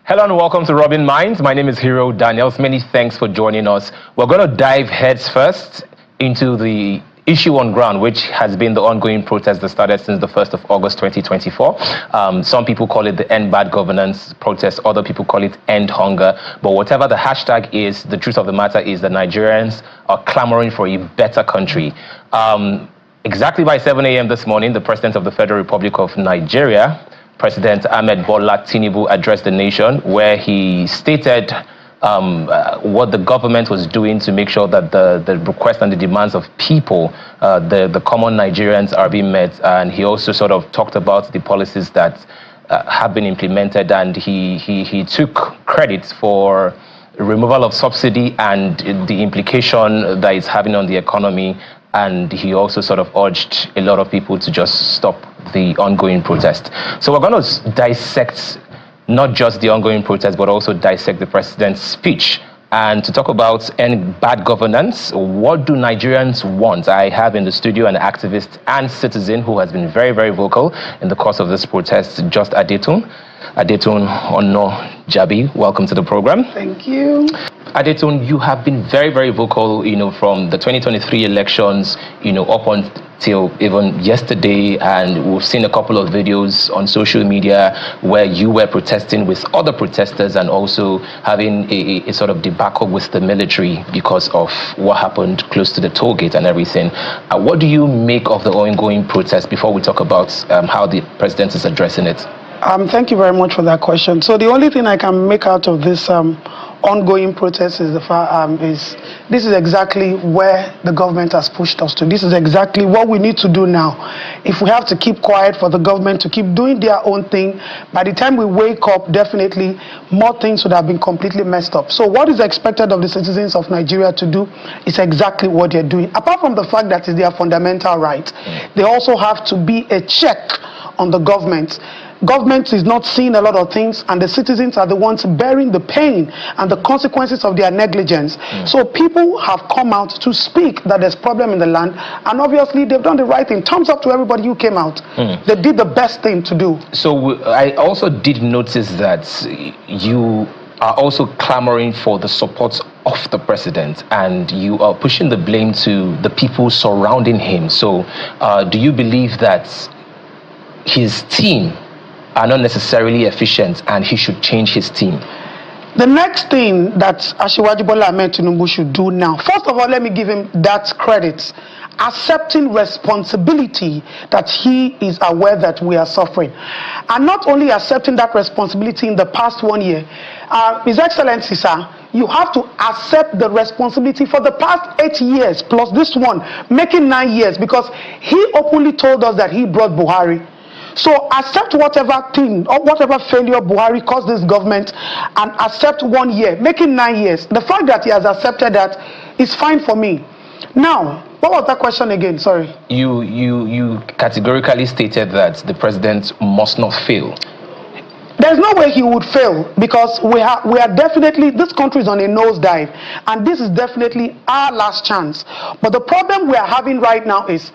Hello and welcome to Robin Minds. My name is Hero Daniels. Many thanks for joining us. We're going to dive heads first into the issue on ground, which has been the ongoing protest that started since the 1st of August 2024. Some people call it the End Bad Governance protest. Other people call it End Hunger. But whatever the hashtag is, the truth of the matter is that Nigerians are clamoring for a better country. Exactly by 7 a.m. this morning, the President of the Federal Republic of Nigeria, President Ahmed Bola Tinubu, addressed the nation, where he stated what the government was doing to make sure that the requests and the demands of people, the common Nigerians, are being met. And he also sort of talked about the policies that have been implemented, and he took credit for removal of subsidy and the implication that it's having on the economy. And he also sort of urged a lot of people to just stop the ongoing protest. So we're going to dissect not just the ongoing protest, but also dissect the president's speech. And to talk about bad governance, what do Nigerians want? I have in the studio an activist and citizen who has been very, very vocal in the course of this protest, Just Adetun Ono Jabi. Welcome to the program. Thank you. Adetun, you have been very, very vocal, from the 2023 elections, up until even yesterday, and we've seen a couple of videos on social media where you were protesting with other protesters and also having a sort of debacle with the military because of what happened close to the toll gate and everything. What do you make of the ongoing protest before we talk about how the president is addressing it? Thank you very much for that question. So the only thing I can make out of this ongoing protest is this is exactly where the government has pushed us to. This is exactly what we need to do now. If we have to keep quiet for the government to keep doing their own thing, by the time we wake up, definitely more things would have been completely messed up. So what is expected of the citizens of Nigeria to do is exactly what they're doing. Apart from the fact that it's their fundamental right, they also have to be a check on the government. Government is not seeing a lot of things, and the citizens are the ones bearing the pain and the consequences of their negligence. So people have come out to speak that there's problem in the land, and obviously they've done the right thing. Thumbs up to everybody who came out. They did the best thing to do. So I also did notice that you are also clamoring for the support of the president, and you are pushing the blame to the people surrounding him. So do you believe that his team are not necessarily efficient and he should change his team? The next thing that Asiwaju Bola Ahmed Tinubu should do now, first of all, let me give him that credit, accepting responsibility that he is aware that we are suffering. And not only accepting that responsibility in the past 1 year, His Excellency, sir, you have to accept the responsibility for the past 8 years, plus this one, making 9 years, because he openly told us that he brought Buhari. So accept whatever thing or whatever failure Buhari caused this government and accept 1 year, making 9 years. The fact that he has accepted that is fine for me. Now, what was that question again? Sorry. You categorically stated that the president must not fail. There's no way he would fail, because we are definitely, this country is on a nosedive, and this is definitely our last chance. But the problem we are having right now is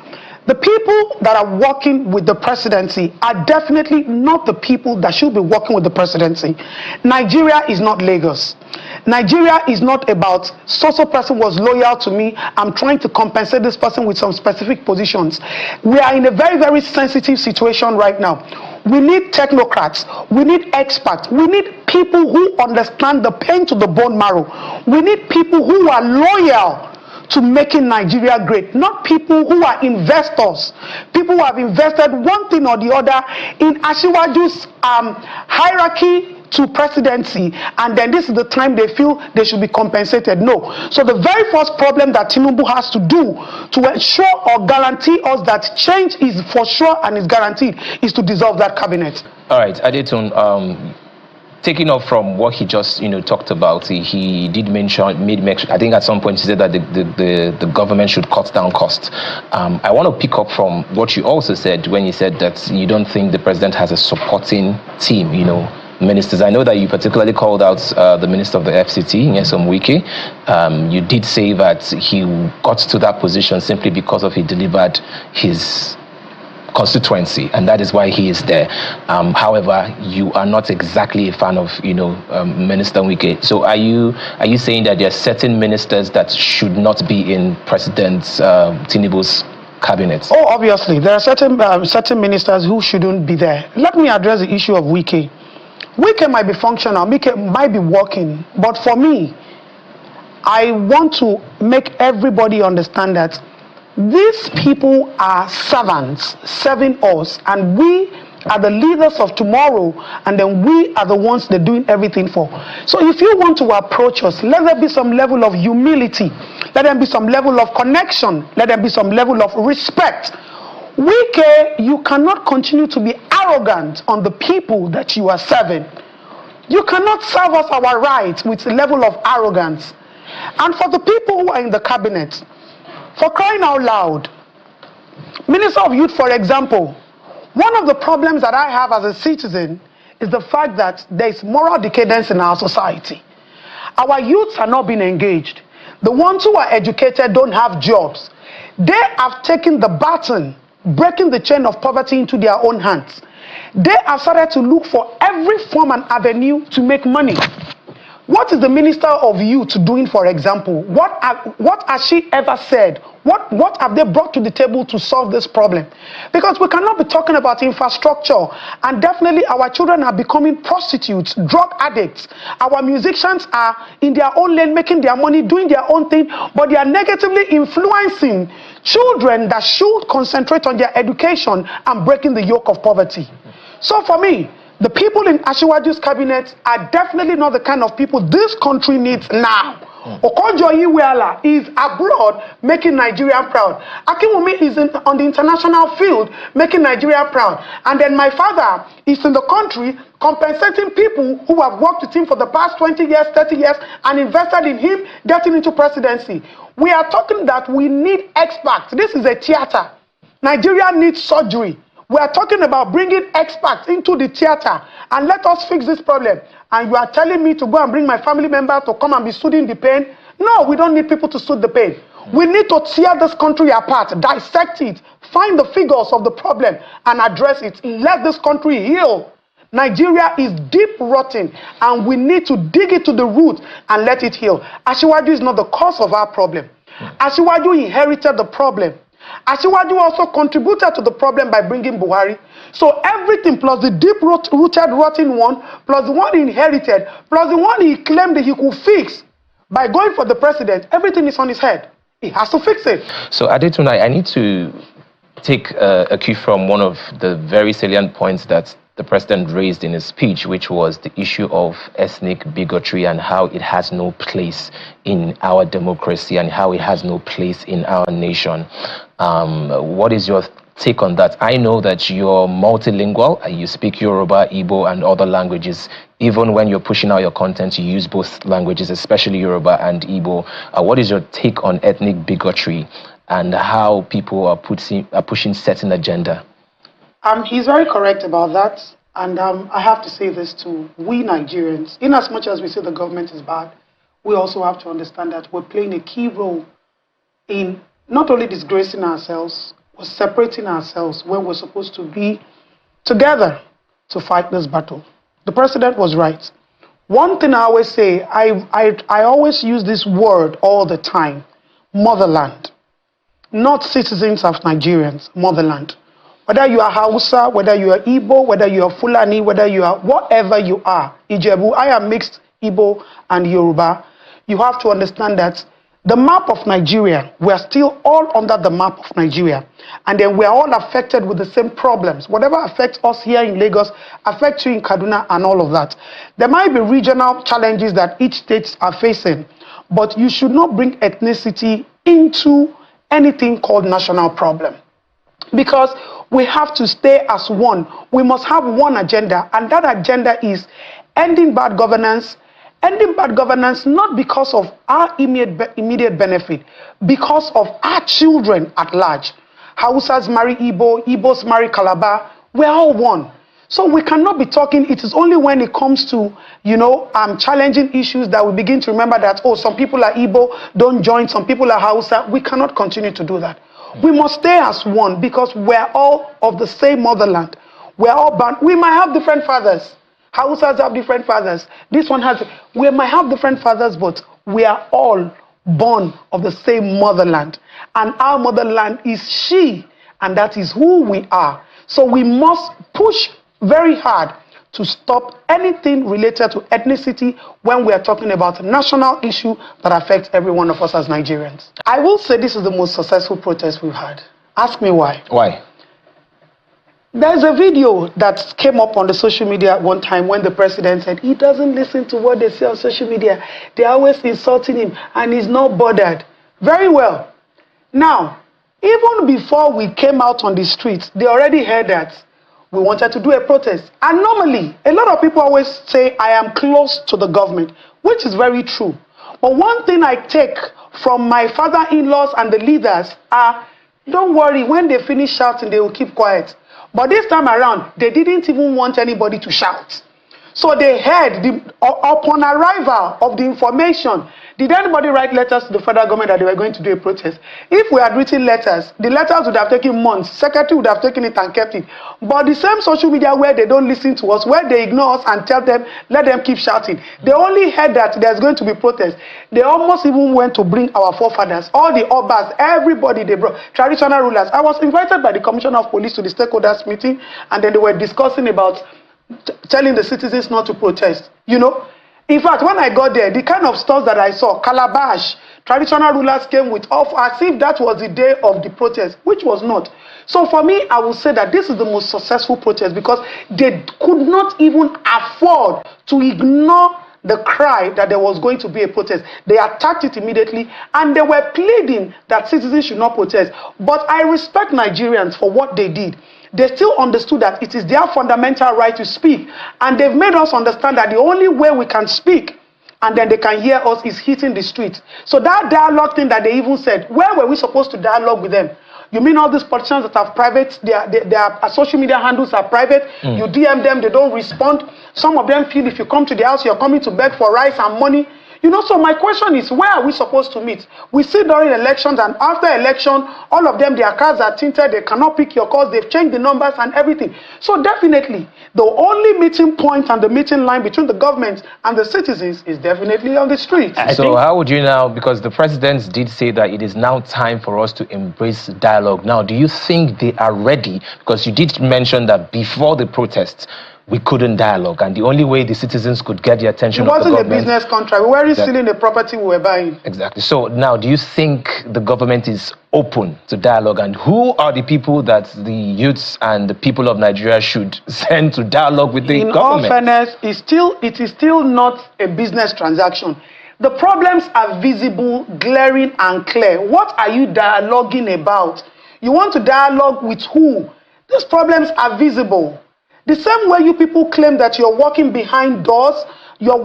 the people that are working with the presidency are definitely not the people that should be working with the presidency. Nigeria is not Lagos. Nigeria is not about so person was loyal to me, I'm trying to compensate this person with some specific positions. We are in a very, very sensitive situation right now. We need technocrats, we need experts, we need people who understand the pain to the bone marrow. We need people who are loyal to making Nigeria great, not people who are investors, people who have invested one thing or the other in Asiwaju's hierarchy to presidency, and then this is the time they feel they should be compensated. No. So the very first problem that Tinubu has to do to ensure or guarantee us that change is for sure and is guaranteed is to dissolve that cabinet. All right, Adetun, taking off from what he just talked about, he did mention, I think at some point he said that the government should cut down costs. I want to pick up from what you also said when you said that you don't think the president has a supporting team, ministers. I know that you particularly called out the minister of the FCT, Nyesom Wike. You did say that he got to that position simply because of he delivered his constituency, and that is why he is there. However, you are not exactly a fan of, Minister Wike. So are you saying that there are certain ministers that should not be in President Tinubu's cabinet? Oh, obviously, there are certain ministers who shouldn't be there. Let me address the issue of Wike. Wike might be functional, Wike might be working, but for me, I want to make everybody understand that these people are servants serving us, and we are the leaders of tomorrow, and then we are the ones they're doing everything for. So if you want to approach us, let there be some level of humility, let there be some level of connection, let there be some level of respect. Wike, you cannot continue to be arrogant on the people that you are serving. You cannot serve us our rights with a level of arrogance. And for the people who are in the cabinet, for crying out loud, Minister of Youth, for example, one of the problems that I have as a citizen is the fact that there is moral decadence in our society. Our youths are not being engaged. The ones who are educated don't have jobs. They have taken the baton, breaking the chain of poverty into their own hands. They have started to look for every form and avenue to make money. What is the Minister of Youth doing, for example? What has she ever said? What have they brought to the table to solve this problem? Because we cannot be talking about infrastructure, and definitely our children are becoming prostitutes, drug addicts. Our musicians are in their own lane, making their money, doing their own thing, but they are negatively influencing children that should concentrate on their education and breaking the yoke of poverty. So for me, the people in Asiwaju's cabinet are definitely not the kind of people this country needs now. Okonjo-Iweala is abroad making Nigeria proud. Akinwumi is on the international field making Nigeria proud. And then my father is in the country compensating people who have worked with him for the past 20 years, 30 years, and invested in him getting into presidency. We are talking that we need experts. This is a theater. Nigeria needs surgery. We are talking about bringing experts into the theater and let us fix this problem. And you are telling me to go and bring my family member to come and be soothing the pain? No, we don't need people to soothe the pain. We need to tear this country apart, dissect it, find the figures of the problem and address it. Let this country heal. Nigeria is deep rotting and we need to dig it to the root and let it heal. Asiwaju is not the cause of our problem. Asiwaju inherited the problem. Asiwaju also contributed to the problem by bringing Buhari. So everything plus the deep-rooted, rotten one, plus the one he inherited, plus the one he claimed that he could fix by going for the president, everything is on his head. He has to fix it. So Adetunai, I need to take a cue from one of the very salient points that the president raised in his speech, which was the issue of ethnic bigotry and how it has no place in our democracy and how it has no place in our nation. What is your take on that? I know that you're multilingual. You speak Yoruba, Igbo, and other languages. Even when you're pushing out your content, you use both languages, especially Yoruba and Igbo. What is your take on ethnic bigotry and how people are pushing certain agenda? He's very correct about that. And I have to say this too. We Nigerians, in as much as we say the government is bad, we also have to understand that we're playing a key role in not only disgracing ourselves, we're separating ourselves when we're supposed to be together to fight this battle. The president was right. One thing I always say, I always use this word all the time, motherland. Not citizens of Nigerians, motherland. Whether you are Hausa, whether you are Igbo, whether you are Fulani, whether you are whatever you are, Ijebu, I am mixed Igbo and Yoruba. You have to understand that the map of Nigeria, we are still all under the map of Nigeria. And then we are all affected with the same problems. Whatever affects us here in Lagos, affects you in Kaduna and all of that. There might be regional challenges that each state are facing, but you should not bring ethnicity into anything called national problem. Because we have to stay as one. We must have one agenda, and that agenda is ending bad governance. Ending bad governance not because of our immediate benefit, because of our children at large. Hausas marry Igbo, Igbos marry Calabar. We're all one. So we cannot be talking, it is only when it comes to, challenging issues that we begin to remember that, some people are Igbo, don't join, some people are Hausa. We cannot continue to do that. We must stay as one because we're all of the same motherland. We're all bound. We might have different fathers. Hausas have different fathers. This one has, we might have different fathers, but we are all born of the same motherland. And our motherland is she, and that is who we are. So we must push very hard to stop anything related to ethnicity when we are talking about a national issue that affects every one of us as Nigerians. I will say this is the most successful protest we've had. Ask me why. Why? There's a video that came up on the social media one time when the president said he doesn't listen to what they say on social media. They're always insulting him and he's not bothered. Very well. Now, even before we came out on the streets, they already heard that we wanted to do a protest. And normally, a lot of people always say, I am close to the government, which is very true. But one thing I take from my father-in-laws and the leaders are, don't worry, when they finish shouting, they will keep quiet. But this time around, they didn't even want anybody to shout. So they heard, upon arrival of the information, did anybody write letters to the federal government that they were going to do a protest? If we had written letters, the letters would have taken months. Secretary would have taken it and kept it. But the same social media where they don't listen to us, where they ignore us and tell them, let them keep shouting. They only heard that there's going to be protest. They almost even went to bring our forefathers, all the obas, everybody they brought, traditional rulers. I was invited by the Commissioner of Police to the stakeholders meeting, and then they were discussing about telling the citizens not to protest. You know, in fact, when I got there, the kind of stores that I saw, calabash, traditional rulers came with off as if that was the day of the protest, which was not. So for me, I will say that this is the most successful protest because they could not even afford to ignore the cry that there was going to be a protest. They attacked it immediately and they were pleading that citizens should not protest. But I respect Nigerians for what they did. They still understood that it is their fundamental right to speak. And they've made us understand that the only way we can speak and then they can hear us is hitting the streets. So that dialogue thing that they even said, where were we supposed to dialogue with them? You mean all these politicians that have private, their social media handles are private, you DM them, they don't respond. Some of them feel if you come to the house, you're coming to beg for rice and money. You know, so my question is, where are we supposed to meet? We see during elections and after election, all of them, their cards are tinted, they cannot pick your calls, they've changed the numbers and everything. So definitely, the only meeting point and the meeting line between the government and the citizens is definitely on the street. So how would you now, because the president did say that it is now time for us to embrace dialogue. Now, do you think they are ready? Because you did mention that before the protests, we couldn't dialogue, and the only way the citizens could get the attention of the government... It wasn't a business contract. We weren't stealing the property we were buying. Exactly. So now, do you think the government is open to dialogue, and who are the people that the youths and the people of Nigeria should send to dialogue with the government? In all fairness, it is still not a business transaction. The problems are visible, glaring, and clear. What are you dialoguing about? You want to dialogue with who? These problems are visible. The same way you people claim that you're working behind doors, you're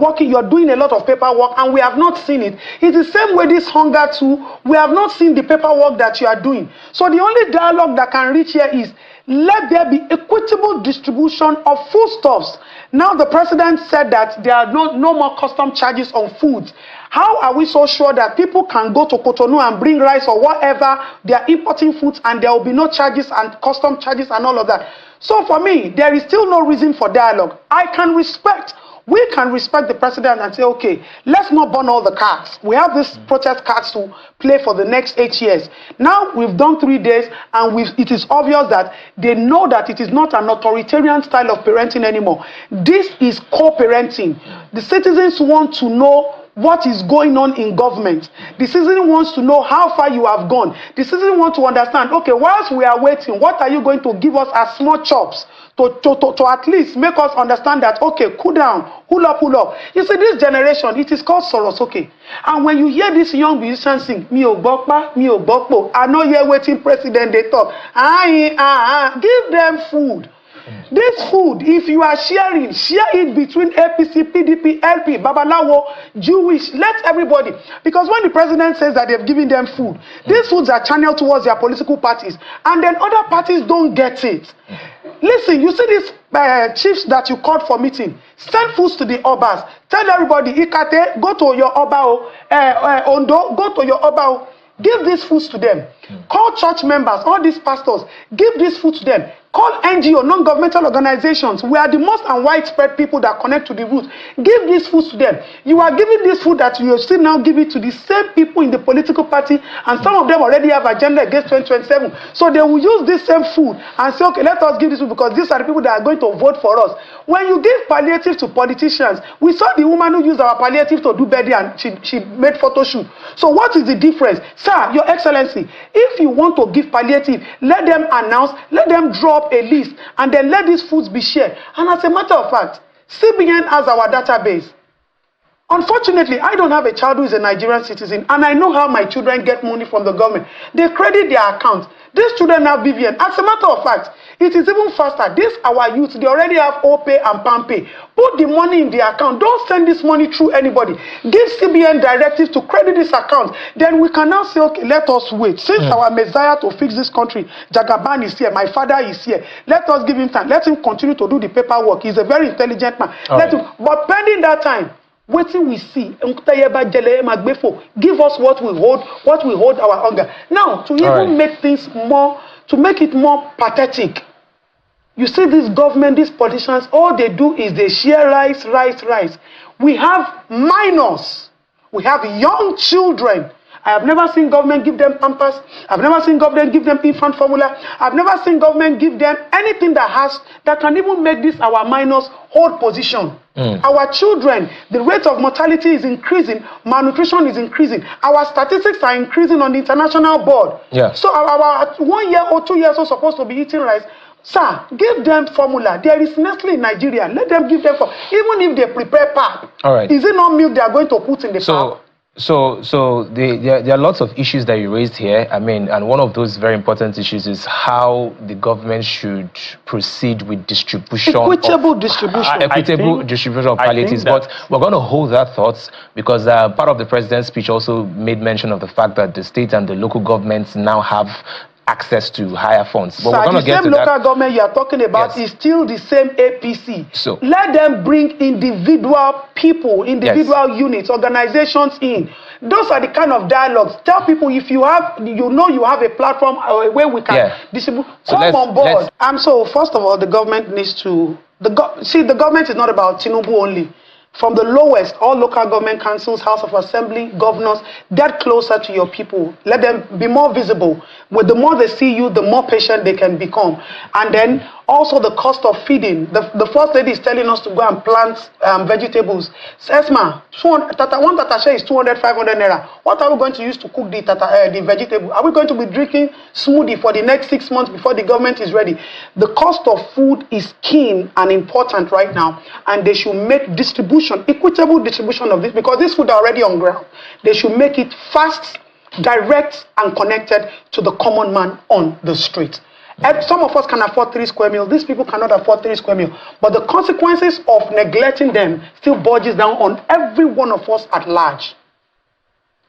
doing a lot of paperwork, and we have not seen it. It's the same way this hunger too, we have not seen the paperwork that you are doing. So the only dialogue that can reach here is, let there be equitable distribution of foodstuffs. Now the president said that there are no more custom charges on foods. How are we so sure that people can go to Cotonou and bring rice or whatever, they are importing foods and there will be no charges and custom charges and all of that? So for me, there is still no reason for dialogue. We can respect the president and say, okay, let's not burn all the cards. We have this protest cards to play for the next 8 years. Now we've done 3 days and it is obvious that they know that it is not an authoritarian style of parenting anymore. This is co-parenting. The citizens want to know what is going on in government. The citizen wants to know how far you have gone. The citizen wants to understand, okay, whilst we are waiting, what are you going to give us as small chops to at least make us understand that, okay, cool down, pull up. You see, this generation, it is called Soros, okay? And when you hear this young musician sing, mi o gbokpo, I know you're waiting president, they talk, give them food. This food, if you are sharing, share it between APC, PDP, LP, Babalawo, Jewish, let everybody. Because when the president says that they've given them food, these foods are channeled towards their political parties. And then other parties don't get it. Listen, you see these chiefs that you called for meeting, send foods to the Obas. Tell everybody, Ikate, go to your Obao, Ondo, go to your Obao. Give these foods to them. Call church members, all these pastors, give this food to them. Call NGO, non-governmental organizations. We are the most and widespread people that connect to the roots. Give these foods to them. You are giving this food that you still now give it to the same people in the political party, and some of them already have agenda against 2027. So they will use this same food and say, okay, let us give this food because these are the people that are going to vote for us. When you give palliative to politicians, we saw the woman who used our palliative to do birthday and she made photo shoot. So what is the difference? Sir, Your Excellency, if you want to give palliative, let them announce, let them drop a list, and then let these foods be shared. And as a matter of fact, CBN has our database. Unfortunately, I don't have a child who is a Nigerian citizen, and I know how my children get money from the government. They credit their account. These children have BVN. As a matter of fact, it is even faster. This our youth, they already have OPay and PAMPay. Put the money in the account. Don't send this money through anybody. Give CBN directive to credit this account. Then we can now say, okay, let us wait. Since our Messiah to fix this country, Jagaban is here, my father is here. Let us give him time. Let him continue to do the paperwork. He's a very intelligent man. But pending that time, waiting we see, give us what we hold our hunger. Now, to even make things more, to make it more pathetic, you see this government, these politicians, all they do is they share rice. We have minors, we have young children. I have never seen government give them pampers. I've never seen government give them infant formula. I've never seen government give them anything that can even make this our minors hold position. Our children, the rate of mortality is increasing, malnutrition is increasing. Our statistics are increasing on the international board. So our 1 year or 2 years are supposed to be eating rice. Sir, give them formula. There is Nestle in Nigeria. Let them give them formula. Even if they prepare pap, is it not milk they are going to put in the pap? So there are lots of issues that you raised here. I mean, and one of those very important issues is how the government should proceed with distribution. Equitable distribution. Equitable distribution of palliatives. But we're going to hold that thought because part of the president's speech also made mention of the fact that the state and the local governments now have access to higher funds. But we're going to get to that. The same local government you are talking about is still the same APC. So let them bring individual people, individual units, organizations in. Those are the kind of dialogues. Tell people if you have, you have a platform or a way we can distribute. So come on board. So first of all, the government needs to. The government is not about Tinubu only. From the lowest, all local government councils, House of Assembly, governors, get closer to your people. Let them be more visible. With the more they see you, the more patient they can become. And then also the cost of feeding. The first lady is telling us to go and plant vegetables. Esma, one tata is 200, 500 naira. What are we going to use to cook the vegetable? Are we going to be drinking smoothie for the next 6 months before the government is ready? The cost of food is keen and important right now. And they should make distribution, equitable distribution of this, because this food are already on ground. They should make it fast, direct, and connected to the common man on the street. And some of us can afford 3 square meals. These people cannot afford 3 square meals. But the consequences of neglecting them still budges down on every one of us at large.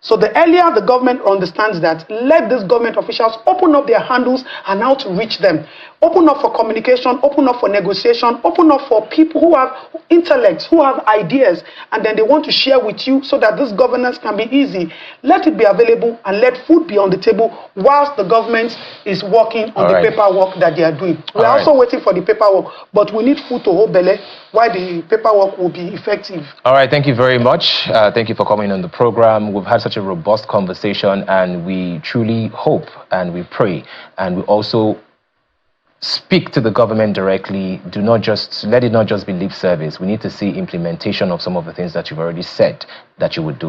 So the earlier the government understands that, let these government officials open up their handles and how to reach them. Open up for communication, open up for negotiation, open up for people who have intellects, who have ideas, and then they want to share with you so that this governance can be easy. Let it be available and let food be on the table whilst the government is working on the paperwork that they are doing. We're also waiting for the paperwork, but we need food to hold belly while the paperwork will be effective. All right, thank you very much. Thank you for coming on the program. We've had such a robust conversation, and we truly hope and we pray, and we also speak to the government directly. Let it not just be lip service. We need to see implementation of some of the things that you've already said that you would do.